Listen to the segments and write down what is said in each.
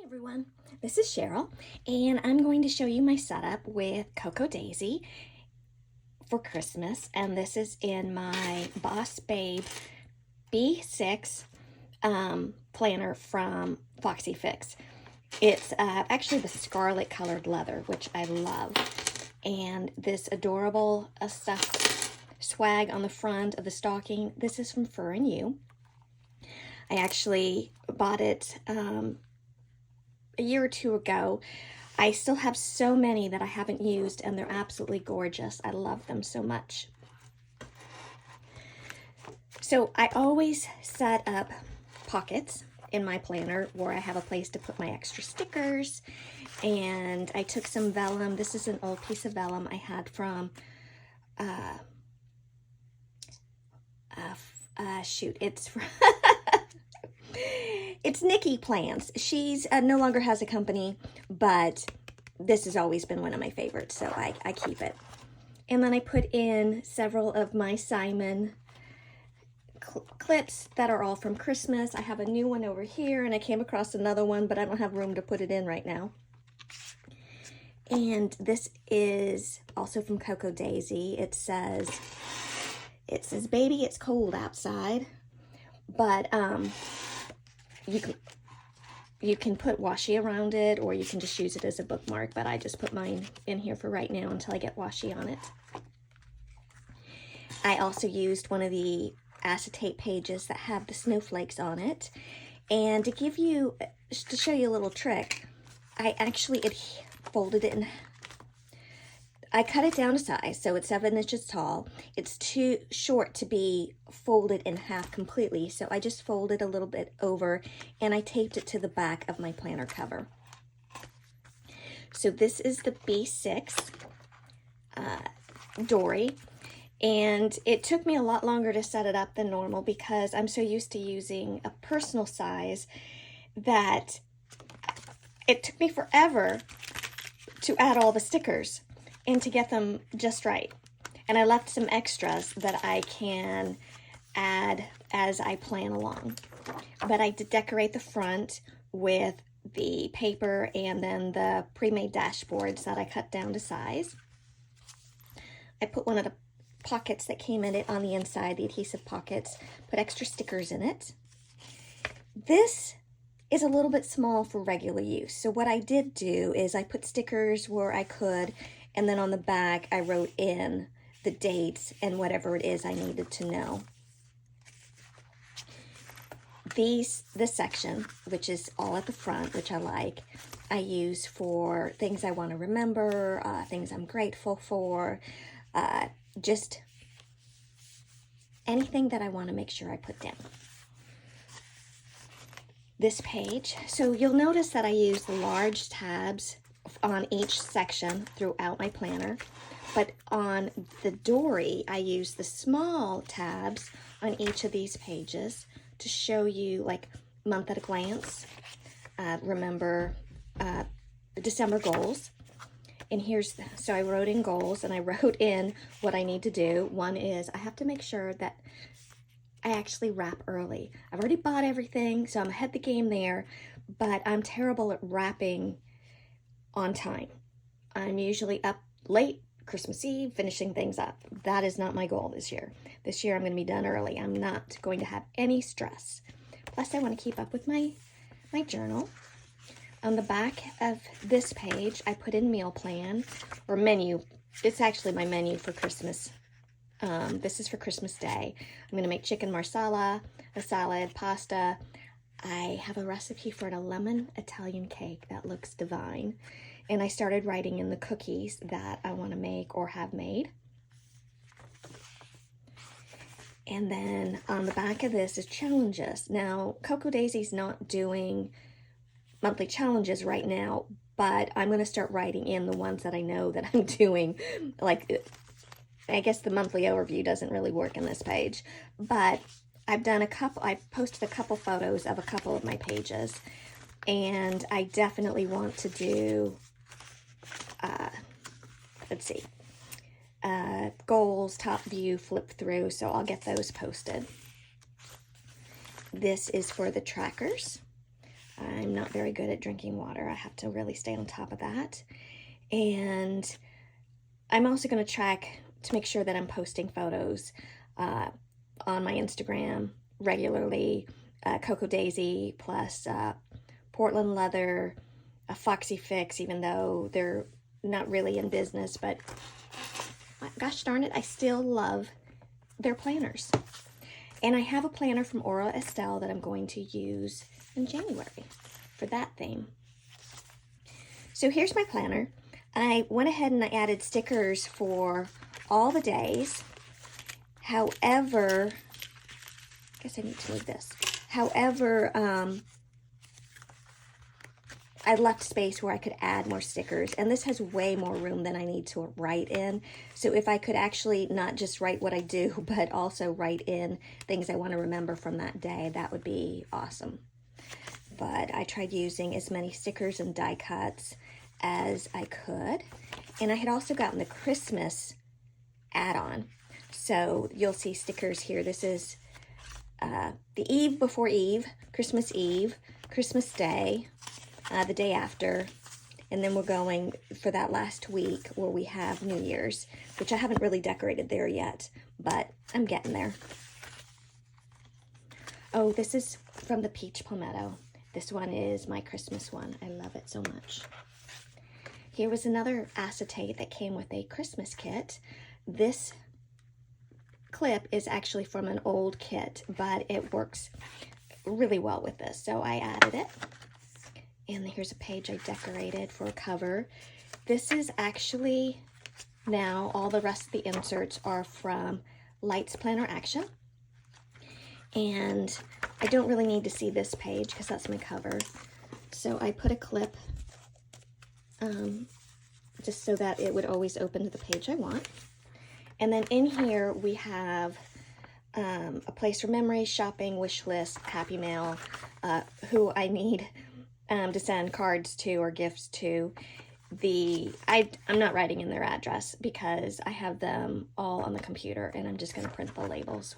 Hey everyone, this is Cheryl, and I'm going to show you my setup with Cocoa Daisy for Christmas, and this is in my Boss Babe B6 planner from Foxy Fix. It's actually the Scarlet colored leather, which I love, and this adorable stuffed swag on the front of the stocking. This is from Fir Yew. I actually bought it a year or two ago. I still have so many that I haven't used, and they're absolutely gorgeous. I love them so much. So I always set up pockets in my planner where I have a place to put my extra stickers, and I took some vellum. This is an old piece of vellum I had from it's Nikki Plans. She's no longer has a company, but this has always been one of my favorites, so I keep it. And then I put in several of my Simon clips that are all from Christmas. I have a new one over here, and I came across another one, but I don't have room to put it in right now. And this is also from Cocoa Daisy. It says, baby, it's cold outside, but you can put washi around it, or you can just use it as a bookmark, but I just put mine in here for right now until I get washi on it. I also used one of the acetate pages that have the snowflakes on it, and to show you a little trick, I actually folded it in. I cut it down to size, so it's 7 inches tall. It's too short to be folded in half completely, so I just folded a little bit over, and I taped it to the back of my planner cover. So this is the B6 Dori, and it took me a lot longer to set it up than normal because I'm so used to using a personal size that it took me forever to add all the stickers and to get them just right. And I left some extras that I can add as I plan along. But I did decorate the front with the paper and then the pre-made dashboards that I cut down to size. I put one of the pockets that came in it on the inside, the adhesive pockets, put extra stickers in it. This is a little bit small for regular use. So what I did do is I put stickers where I could, and then on the back, I wrote in the dates and whatever it is I needed to know. This section, which is all at the front, which I like, I use for things I want to remember, things I'm grateful for, just anything that I want to make sure I put down. This page, so you'll notice that I use the large tabs on each section throughout my planner, but on the Dori, I use the small tabs on each of these pages to show you like month at a glance, remember December goals. And so I wrote in goals, and I wrote in what I need to do. One is I have to make sure that I actually wrap early. I've already bought everything, so I'm ahead of the game there, but I'm terrible at wrapping on time. I'm usually up late Christmas Eve finishing things up. That is not my goal this year. This year I'm going to be done early. I'm not going to have any stress. Plus I want to keep up with my journal. On the back of this page I put in meal plan or menu. It's actually my menu for Christmas. This is for Christmas Day. I'm going to make chicken marsala, a salad, pasta. I have a recipe for a lemon Italian cake that looks divine. And I started writing in the cookies that I want to make or have made. And then on the back of this is challenges. Now, Cocoa Daisy's not doing monthly challenges right now, but I'm going to start writing in the ones that I know that I'm doing. Like, I guess the monthly overview doesn't really work in this page, but I posted a couple photos of a couple of my pages, and I definitely want to do, goals, top view, flip through, so I'll get those posted. This is for the trackers. I'm not very good at drinking water. I have to really stay on top of that. And I'm also going to track to make sure that I'm posting photos on my Instagram regularly. Cocoa Daisy plus Portland Leather, a Foxy Fix, even though they're not really in business, but gosh darn it, I still love their planners. And I have a planner from Aura Estelle that I'm going to use in January for that theme. So here's my planner. I went ahead and I added stickers for all the days. However, I guess I need to move this. However, I left space where I could add more stickers, and this has way more room than I need to write in. So if I could actually not just write what I do, but also write in things I want to remember from that day, that would be awesome. But I tried using as many stickers and die cuts as I could. And I had also gotten the Christmas add-on. So you'll see stickers here. This is the eve before Eve, Christmas Eve, Christmas Day, the day after, and then we're going for that last week where we have New Year's, which I haven't really decorated there yet, but I'm getting there. Oh, this is from the Peach Palmetto. This one is my Christmas one. I love it so much. Here was another acetate that came with a Christmas kit. This clip is actually from an old kit, but it works really well with this, so I added it. And here's a page I decorated for a cover. This is actually, now all the rest of the inserts are from Lights Planner Action. And I don't really need to see this page because that's my cover. So I put a clip just so that it would always open to the page I want. And then in here we have a place for memories, shopping, wish list, happy mail, who I need to send cards to or gifts to. I'm not writing in their address because I have them all on the computer and I'm just going to print the labels.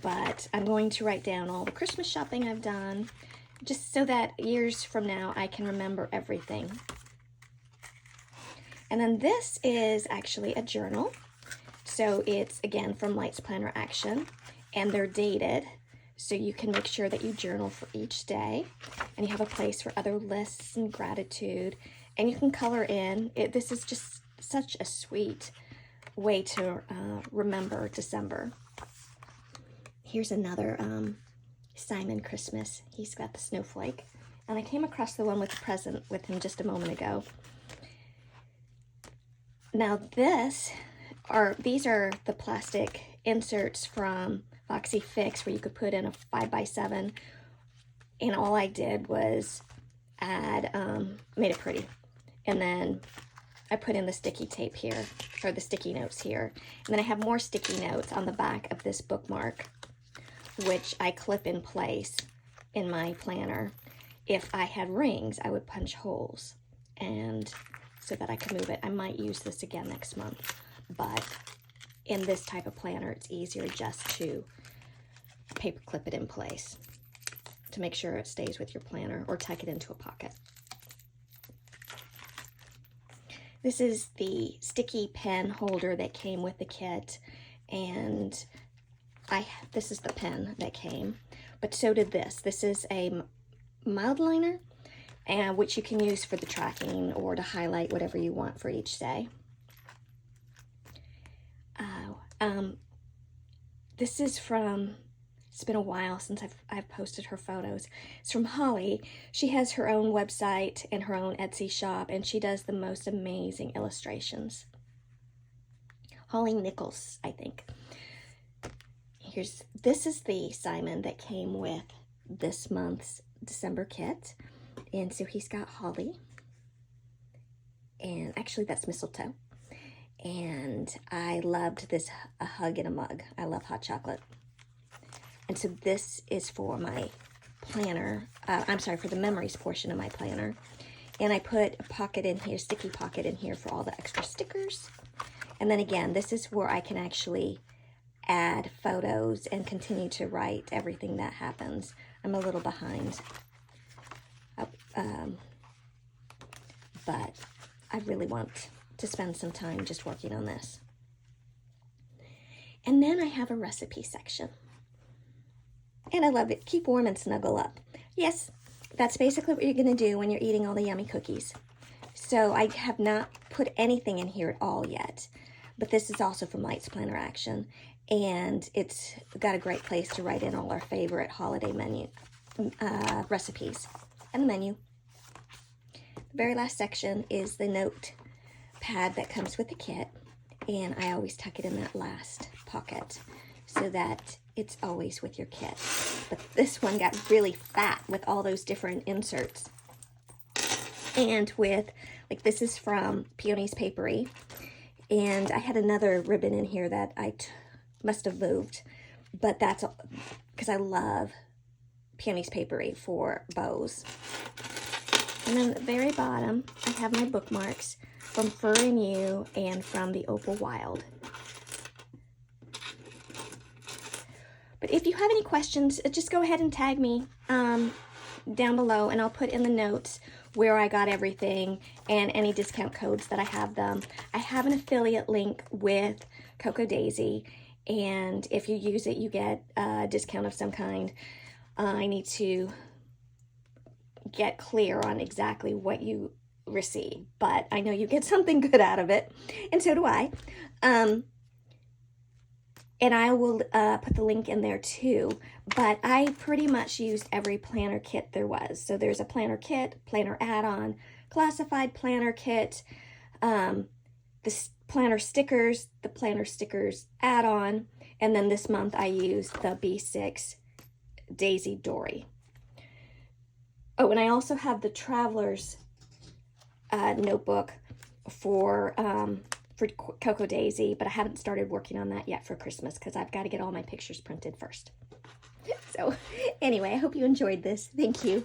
But I'm going to write down all the Christmas shopping I've done just so that years from now I can remember everything. And then this is actually a journal. So it's again from Lights Planner Action, and they're dated. So you can make sure that you journal for each day, and you have a place for other lists and gratitude, and you can color in. This is just such a sweet way to remember December. Here's another Simon Christmas. He's got the snowflake, and I came across the one with the present with him just a moment ago. Now these are the plastic inserts from Foxy Fix where you could put in a 5x7, and all I did was add, made it pretty, and then I put in the sticky tape here, or the sticky notes here, and then I have more sticky notes on the back of this bookmark, which I clip in place in my planner. If I had rings, I would punch holes, and so that I can move it. I might use this again next month, but in this type of planner, it's easier just to paper clip it in place to make sure it stays with your planner, or tuck it into a pocket. This is the sticky pen holder that came with the kit, and this is the pen that came, but so did this. This is a mild liner, and which you can use for the tracking or to highlight whatever you want for each day. This is from, it's been a while since I've posted her photos. It's from Holly. She has her own website and her own Etsy shop, and she does the most amazing illustrations. Holly Nichols, I think. This is the Simon that came with this month's December kit. And so he's got holly, and actually that's mistletoe. And I loved this, a hug in a mug. I love hot chocolate. And so this is for my planner, for the memories portion of my planner. And I put a pocket in here, sticky pocket in here for all the extra stickers. And then again, this is where I can actually add photos and continue to write everything that happens I'm a little behind. But I really want to spend some time just working on this. And then I have a recipe section. And I love it. Keep warm and snuggle up. Yes, that's basically what you're going to do when you're eating all the yummy cookies. So I have not put anything in here at all yet. But this is also from Lights Planner Action. And it's got a great place to write in all our favorite holiday menu recipes and the menu. The very last section is the note pad that comes with the kit. And I always tuck it in that last pocket so that it's always with your kit. But this one got really fat with all those different inserts. And with, like, this is from Peonies Paperie. And I had another ribbon in here that I must have moved. But that's because I love Peonies Paperie for bows. And then at the very bottom, I have my bookmarks from Fir Yew and from the Opal Wild. But if you have any questions, just go ahead and tag me down below, and I'll put in the notes where I got everything and any discount codes that I have them. I have an affiliate link with Cocoa Daisy, and if you use it, you get a discount of some kind. I need to get clear on exactly what you receive, but I know you get something good out of it, and so do I. And I will put the link in there too, but I pretty much used every planner kit there was. So there's a planner kit, planner add-on, classified planner kit, the planner stickers, the planner stickers add-on, and then this month I used the B6 Dori. Oh, and I also have the Traveler's notebook for Cocoa Daisy, but I haven't started working on that yet for Christmas because I've got to get all my pictures printed first. So anyway, I hope you enjoyed this. Thank you.